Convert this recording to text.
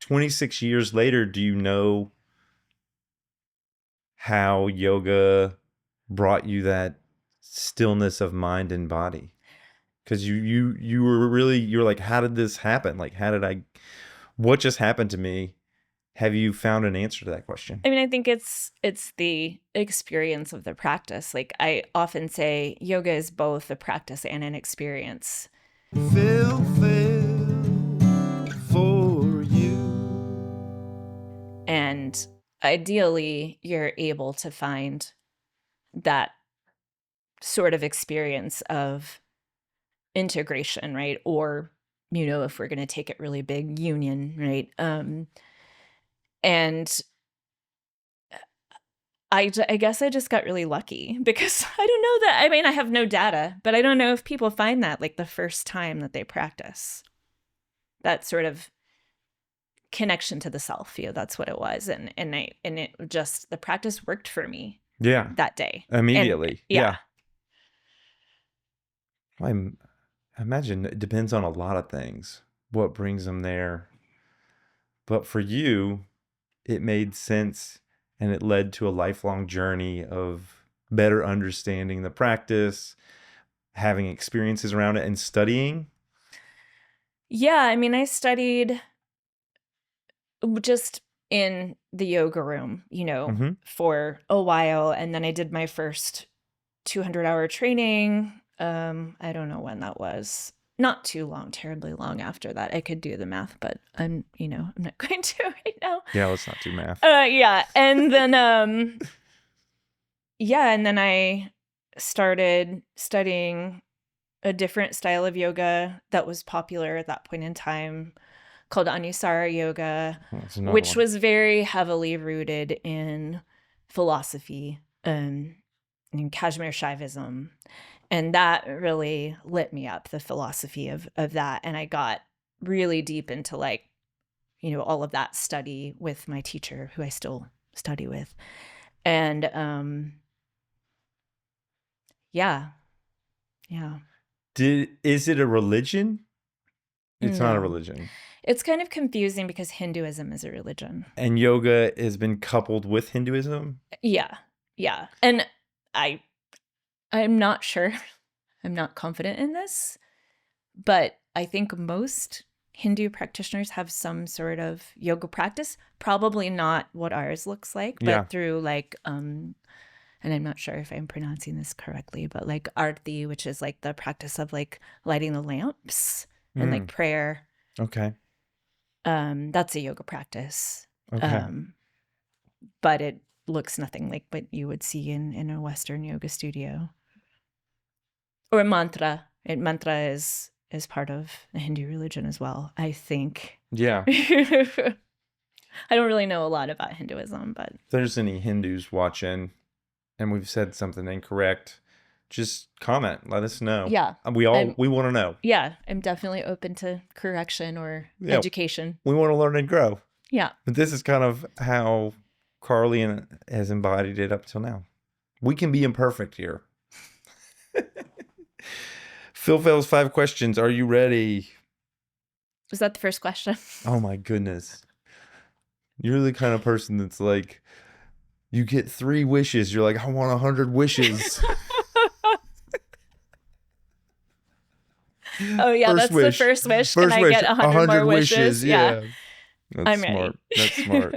26 years later, do you know how yoga brought you that stillness of mind and body? Because you were really, you're like, how did this happen? Like, what just happened to me? Have you found an answer to that question? I mean, I think it's the experience of the practice. Like I often say, yoga is both a practice and an experience. Feel for you. And ideally, you're able to find that sort of experience of integration, right? Or, if we're going to take it really big, union, right? And I guess I just got really lucky because I don't know that. I mean, I have no data, but I don't know if people find that like the first time that they practice. That sort of connection to the self, that's what it was. And it just, the practice worked for me. Yeah. That day. Immediately. And, yeah. I imagine it depends on a lot of things, what brings them there. But for you, it made sense and it led to a lifelong journey of better understanding the practice, having experiences around it, and studying. Yeah, I mean, I studied just in the yoga room, for a while. And then I did my first 200-hour training. I don't know when that was. Not too long, terribly long after that. I could do the math, but I'm not going to right now. Yeah, let's not do math. Yeah. And then, and then I started studying a different style of yoga that was popular at that point in time called Anusara yoga, which was very heavily rooted in philosophy and in Kashmir Shaivism. And that really lit me up, the philosophy of that. And I got really deep into all of that study with my teacher, who I still study with. And yeah. Is it a religion? It's not a religion. It's kind of confusing because Hinduism is a religion. And yoga has been coupled with Hinduism? Yeah. And I'm not sure. I'm not confident in this, but I think most Hindu practitioners have some sort of yoga practice, probably not what ours looks like, but through and I'm not sure if I'm pronouncing this correctly, but like arthi, which is like the practice of like lighting the lamps and like prayer. Okay. That's a yoga practice. Okay. But it looks nothing like what you would see in a Western yoga studio. Or mantra. Mantra is part of the Hindu religion as well, I think. Yeah. I don't really know a lot about Hinduism, but if there's any Hindus watching and we've said something incorrect, just comment. Let us know. Yeah. We want to know. Yeah. I'm definitely open to correction or education. We want to learn and grow. Yeah. But this is kind of how Karlie has embodied it up till now. We can be imperfect here. Phails 5 questions. Are you ready? Was that the first question? Oh my goodness. You're the kind of person that's like, you get 3 wishes. You're like, I want 100 wishes. Oh yeah, that's the first wish. Can I get 100 more wishes? Yeah. That's I'm smart. ready. That's smart.